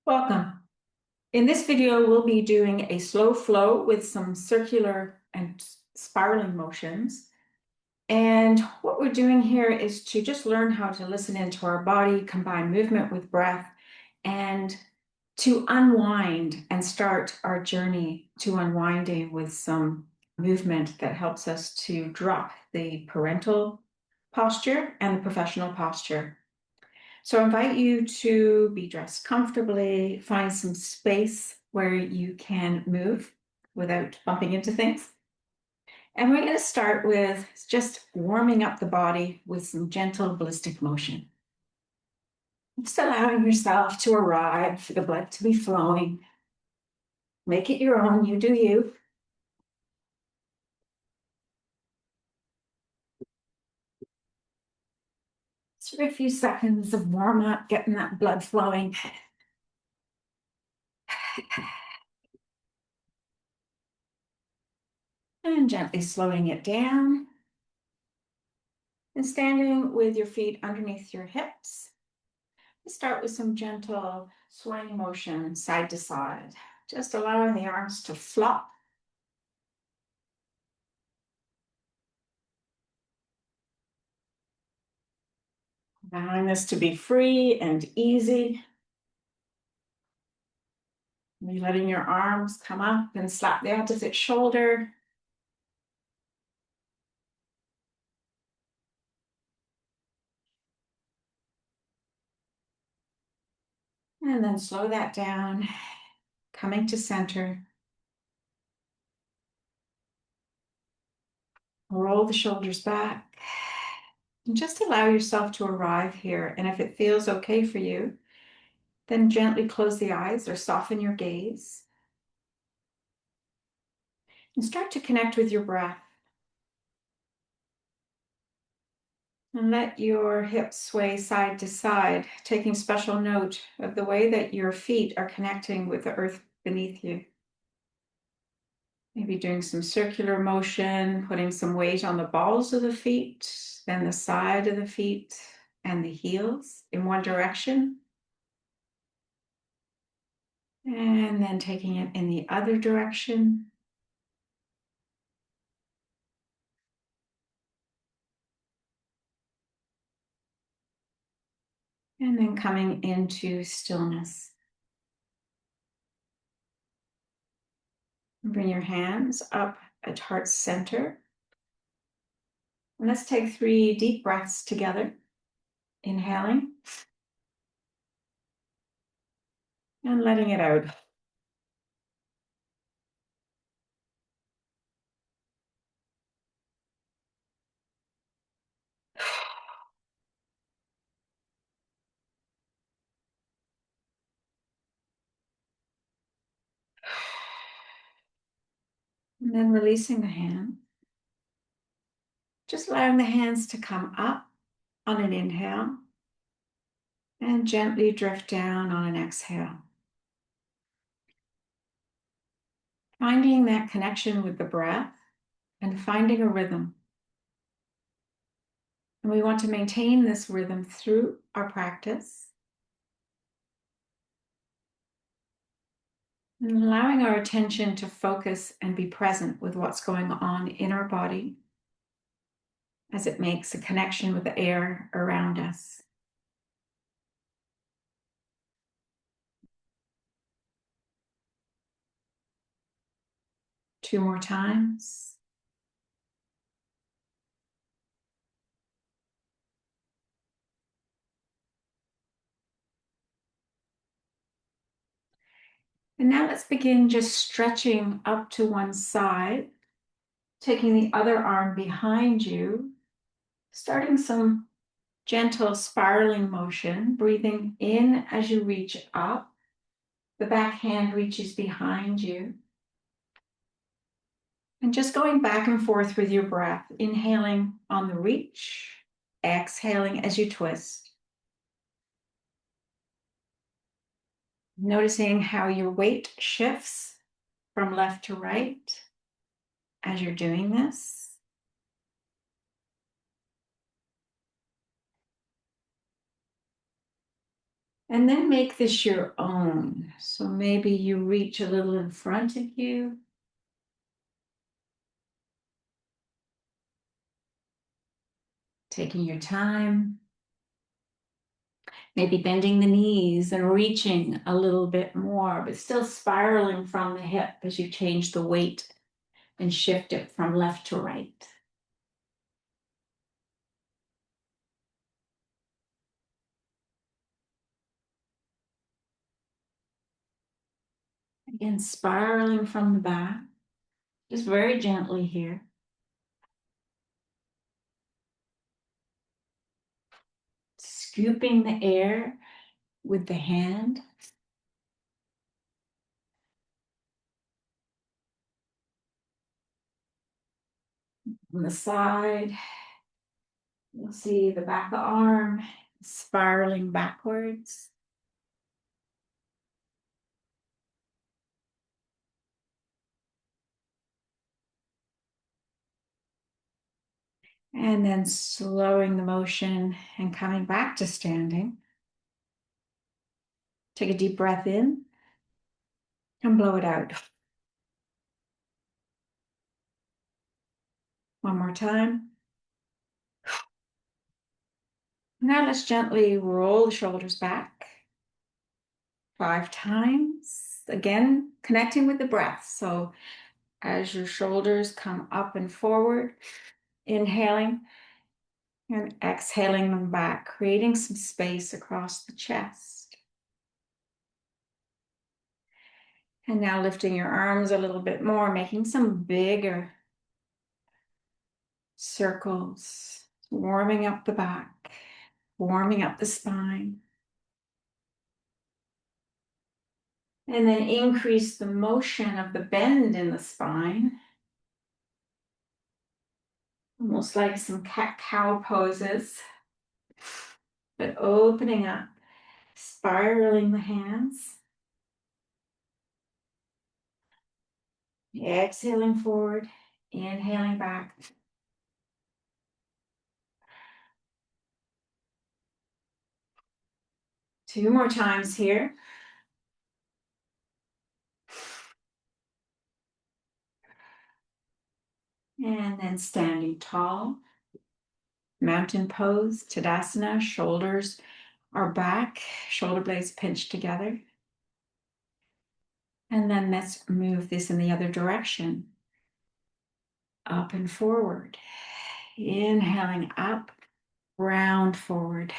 Welcome. In this video, we'll be doing a slow flow with some circular and spiraling motions. And what we're doing here is to just learn how to listen into our body, combine movement with breath, and to unwind and start our journey to unwinding with some movement that helps us to drop the parental posture and the professional posture. So I invite you to be dressed comfortably, find some space where you can move without bumping into things. And we're going to start with just warming up the body with some gentle ballistic motion. Just allowing yourself to arrive, the blood to be flowing. Make it your own, you do you. Just for a few seconds of warm up, getting that blood flowing. And gently slowing it down. And standing with your feet underneath your hips. Start with some gentle swaying motion side to side, just allowing the arms to flop. Allowing this to be free and easy. Maybe letting your arms come up and slap the opposite shoulder. And then slow that down, coming to center. Roll the shoulders back. And just allow yourself to arrive here. And if it feels okay for you, then gently close the eyes or soften your gaze. And start to connect with your breath. And let your hips sway side to side, taking special note of the way that your feet are connecting with the earth beneath you. Maybe doing some circular motion, putting some weight on the balls of the feet, then the side of the feet and the heels in one direction. And then taking it in the other direction. And then coming into stillness. Bring your hands up at heart center. And let's take 3 deep breaths together. Inhaling. And letting it out. And then releasing the hand. Just allowing the hands to come up on an inhale and gently drift down on an exhale. Finding that connection with the breath and finding a rhythm. And we want to maintain this rhythm through our practice. And allowing our attention to focus and be present with what's going on in our body as it makes a connection with the air around us. Two more times. And now let's begin just stretching up to one side, taking the other arm behind you, starting some gentle spiraling motion, breathing in as you reach up. The back hand reaches behind you. And just going back and forth with your breath, inhaling on the reach, exhaling as you twist. Noticing how your weight shifts from left to right as you're doing this. And then make this your own. So maybe you reach a little in front of you. Taking your time. Maybe bending the knees and reaching a little bit more, but still spiraling from the hip as you change the weight and shift it from left to right. Again, spiraling from the back, just very gently here. Scooping the air with the hand. On the side, you'll see the back of the arm spiraling backwards. And then slowing the motion and coming back to standing. Take a deep breath in and blow it out. One more time. Now let's gently roll the shoulders back 5 times. Again, connecting with the breath. So as your shoulders come up and forward, inhaling and exhaling them back, creating some space across the chest. And now lifting your arms a little bit more, making some bigger circles, warming up the back, warming up the spine. And then increase the motion of the bend in the spine. Almost like some cat-cow poses, but opening up, spiraling the hands. Exhaling forward, inhaling back. Two more times here. And then standing tall. Mountain pose, Tadasana, shoulders are back, shoulder blades pinched together. And then let's move this in the other direction. Up and forward. Inhaling up, round forward.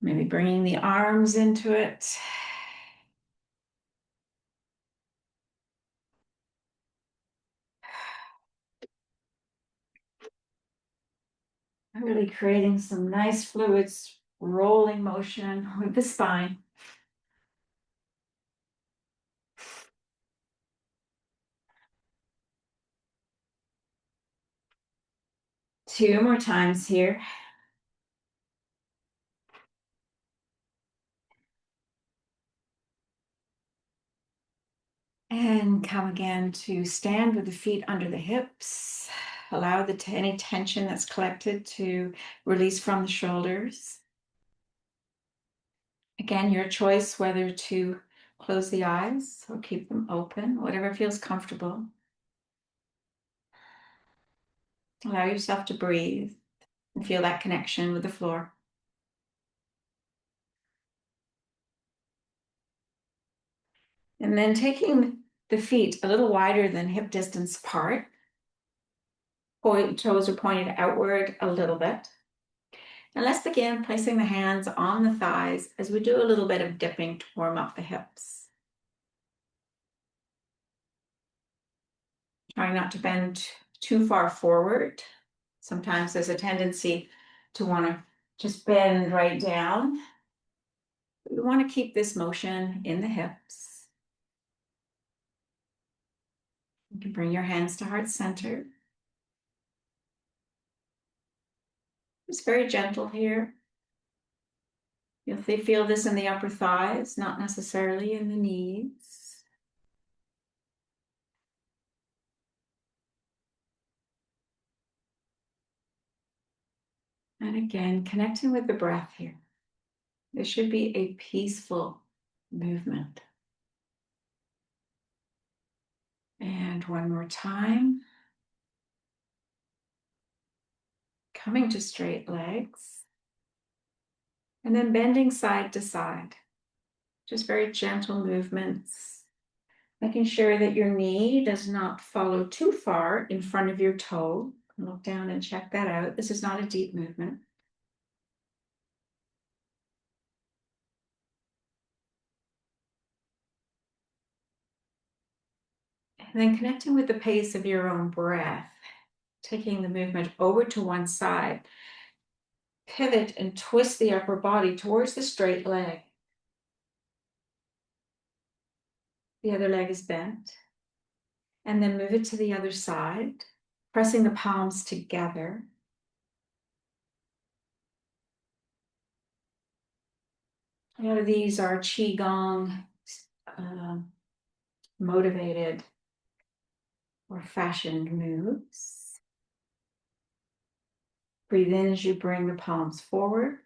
Maybe bringing the arms into it. Really creating some nice fluids, rolling motion with the spine. Two more times here. And come again to stand with the feet under the hips. Allow any tension that's collected to release from the shoulders. Again, your choice whether to close the eyes or keep them open, whatever feels comfortable. Allow yourself to breathe and feel that connection with the floor. And then taking the feet a little wider than hip distance apart. Toes are pointed outward a little bit. And let's begin placing the hands on the thighs as we do a little bit of dipping to warm up the hips. Trying not to bend too far forward. Sometimes there's a tendency to want to just bend right down. We want to keep this motion in the hips. You can bring your hands to heart center. It's very gentle here. If they feel this in the upper thighs, not necessarily in the knees. And again, connecting with the breath here. This should be a peaceful movement. And one more time. Coming to straight legs. And then bending side to side. Just very gentle movements. Making sure that your knee does not follow too far in front of your toe. Look down and check that out. This is not a deep movement. And then connecting with the pace of your own breath, taking the movement over to one side. Pivot and twist the upper body towards the straight leg. The other leg is bent. And then move it to the other side, pressing the palms together. A lot of these are Qigong motivated or fashioned moves. Breathe in as you bring the palms forward.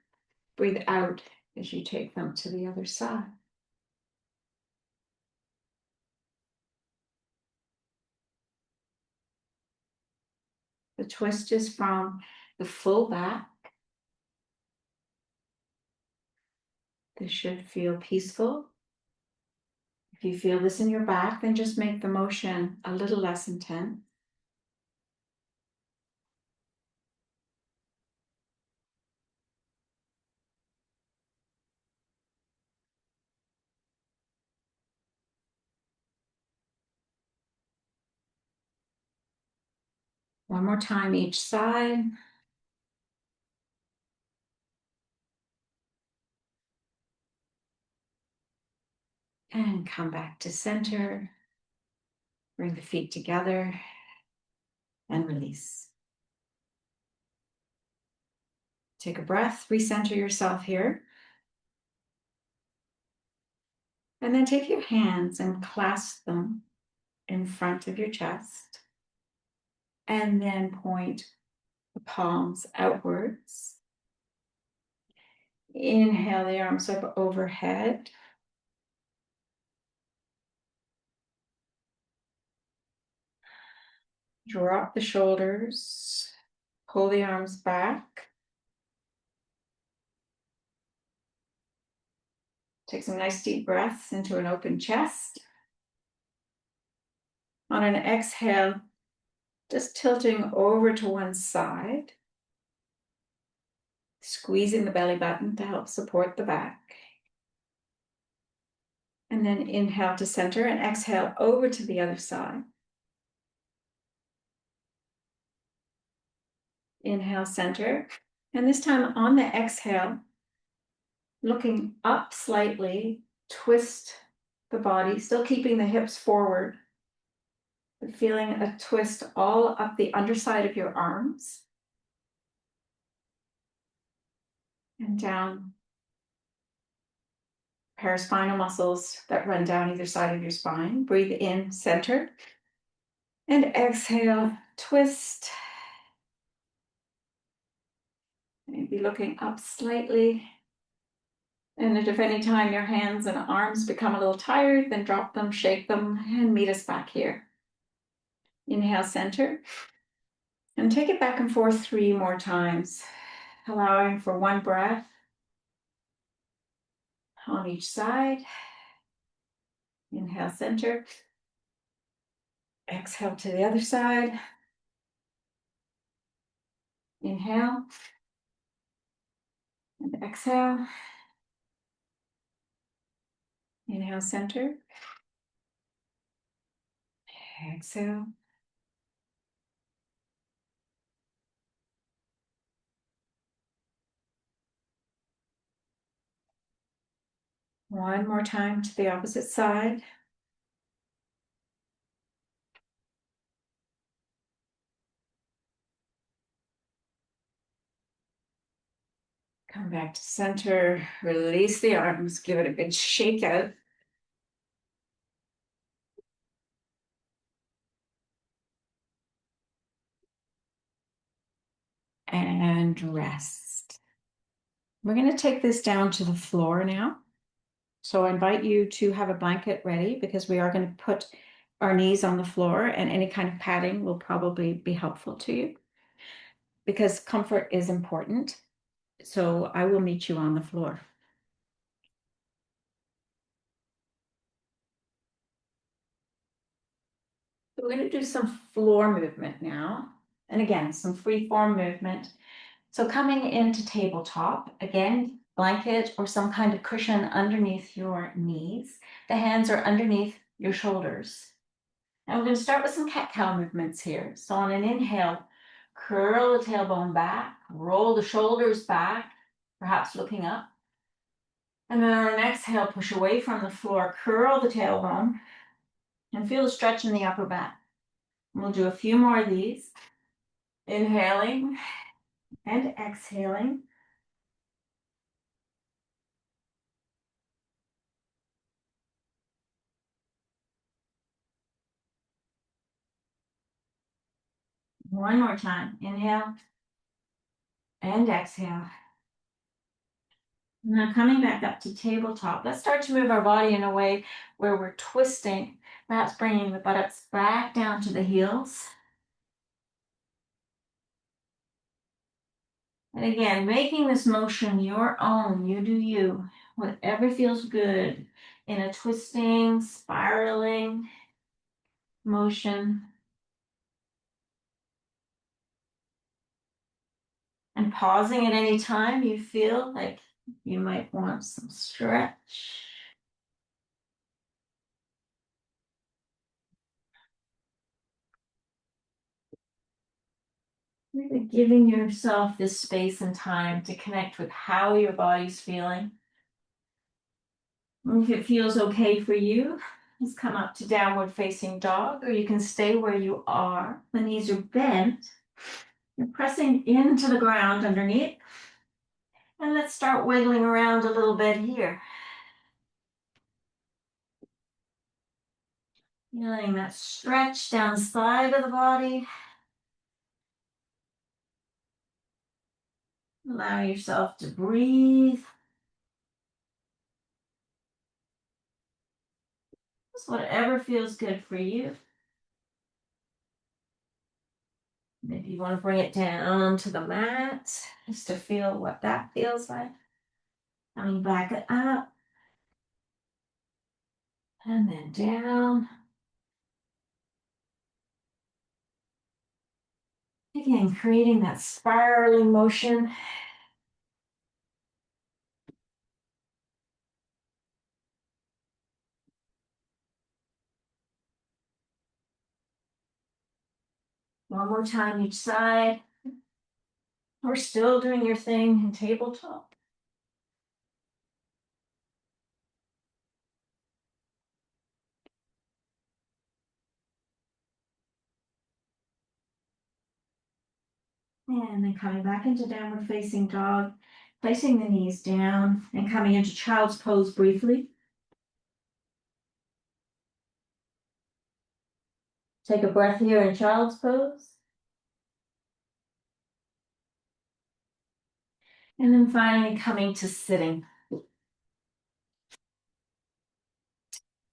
Breathe out as you take them to the other side. The twist is from the full back. This should feel peaceful. If you feel this in your back, then just make the motion a little less intense. One more time each side. And come back to center. Bring the feet together and release. Take a breath, recenter yourself here. And then take your hands and clasp them in front of your chest. And then point the palms outwards. Inhale the arms up overhead. Drop the shoulders. Pull the arms back. Take some nice deep breaths into an open chest. On an exhale, just tilting over to one side. Squeezing the belly button to help support the back. And then inhale to center and exhale over to the other side. Inhale, center. And this time on the exhale, looking up slightly, twist the body, still keeping the hips forward, but feeling a twist all up the underside of your arms and down paraspinal muscles that run down either side of your spine. Breathe in, center, and exhale, twist. Maybe looking up slightly. And if any time your hands and arms become a little tired, then drop them, shake them, and meet us back here. Inhale, center. And take it back and forth 3 more times, allowing for one breath on each side. Inhale, center. Exhale to the other side. Inhale. And exhale. Inhale, center. Exhale. One more time to the opposite side. Come back to center, release the arms, give it a good shake out. and rest. We're going to take this down to the floor now. So I invite you to have a blanket ready because we are going to put our knees on the floor, and any kind of padding will probably be helpful to you because comfort is important. So I will meet you on the floor. So we're going to do some floor movement now. And again, some free form movement. So coming into tabletop, again, blanket or some kind of cushion underneath your knees. The hands are underneath your shoulders. And we're going to start with some cat-cow movements here. So on an inhale, curl the tailbone back, roll the shoulders back, perhaps looking up. And then on an exhale, push away from the floor, curl the tailbone, and feel the stretch in the upper back. And we'll do a few more of these. Inhaling and exhaling. One more time. Inhale and exhale. Now coming back up to tabletop, let's start to move our body in a way where we're twisting, perhaps bringing the buttocks back down to the heels. And again, making this motion your own, you do you, whatever feels good in a twisting, spiraling motion. And pausing at any time you feel like you might want some stretch. Really giving yourself this space and time to connect with how your body's feeling. If it feels okay for you, just come up to downward facing dog, or you can stay where you are. The knees are bent. You're pressing into the ground underneath. And let's start wiggling around a little bit here. Feeling that stretch down the side of the body. Allow yourself to breathe. Just whatever feels good for you. Maybe you want to bring it down to the mat, just to feel what that feels like. Coming back up. And then down. Again, creating that spiraling motion. One more time each side. We're still doing your thing in tabletop. And then coming back into downward facing dog, placing the knees down and coming into child's pose briefly. Take a breath here in child's pose. And then finally coming to sitting.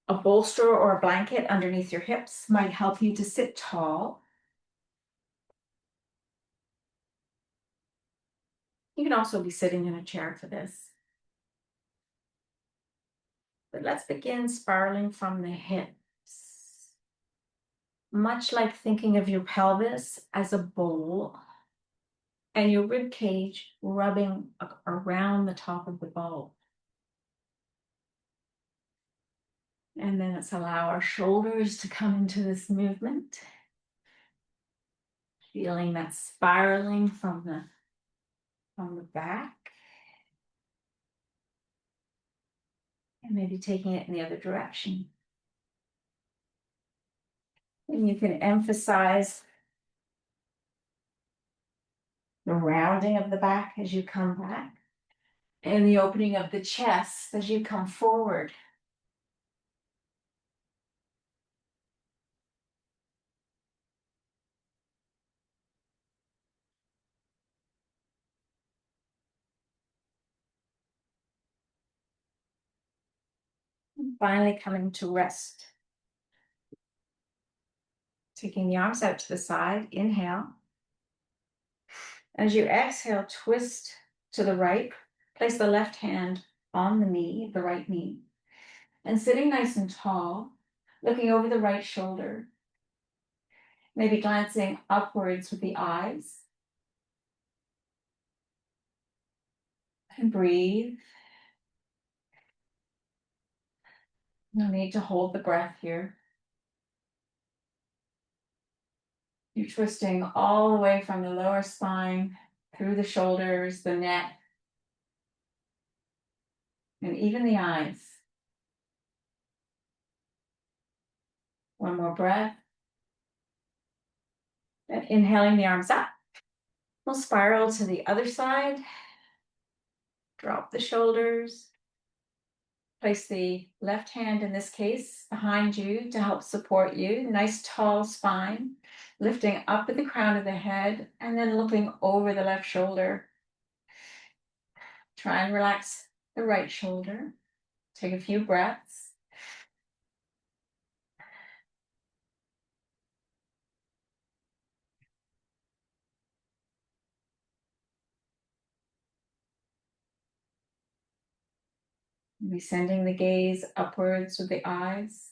A bolster or a blanket underneath your hips might help you to sit tall. You can also be sitting in a chair for this. But let's begin spiraling from the hips. Much like thinking of your pelvis as a bowl and your rib cage rubbing around the top of the bowl. And then let's allow our shoulders to come into this movement. Feeling that spiraling from the back. And maybe taking it in the other direction. And you can emphasize the rounding of the back as you come back and the opening of the chest as you come forward. Finally coming to rest. Taking the arms out to the side, inhale. As you exhale, twist to the right, place the left hand on the knee, the right knee, and sitting nice and tall, looking over the right shoulder, maybe glancing upwards with the eyes. And breathe. No need to hold the breath here. You're twisting all the way from the lower spine, through the shoulders, the neck, and even the eyes. One more breath. And inhaling the arms up. We'll spiral to the other side. Drop the shoulders. Place the left hand, in this case, behind you to help support you. Nice tall spine. Lifting up at the crown of the head and then looking over the left shoulder. Try and relax the right shoulder. Take a few breaths. Maybe sending the gaze upwards with the eyes.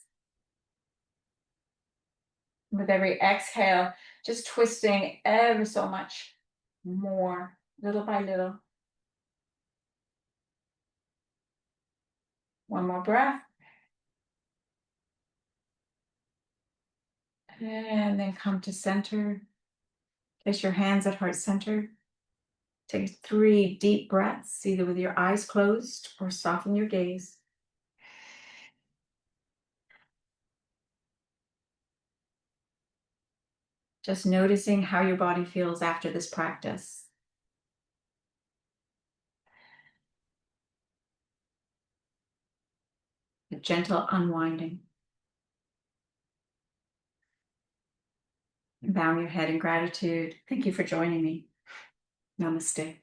With every exhale, just twisting ever so much more, little by little. One more breath. And then come to center. Place your hands at heart center. Take 3 deep breaths, either with your eyes closed or soften your gaze. Just noticing how your body feels after this practice. A gentle unwinding. Bowing your head in gratitude. Thank you for joining me. Namaste.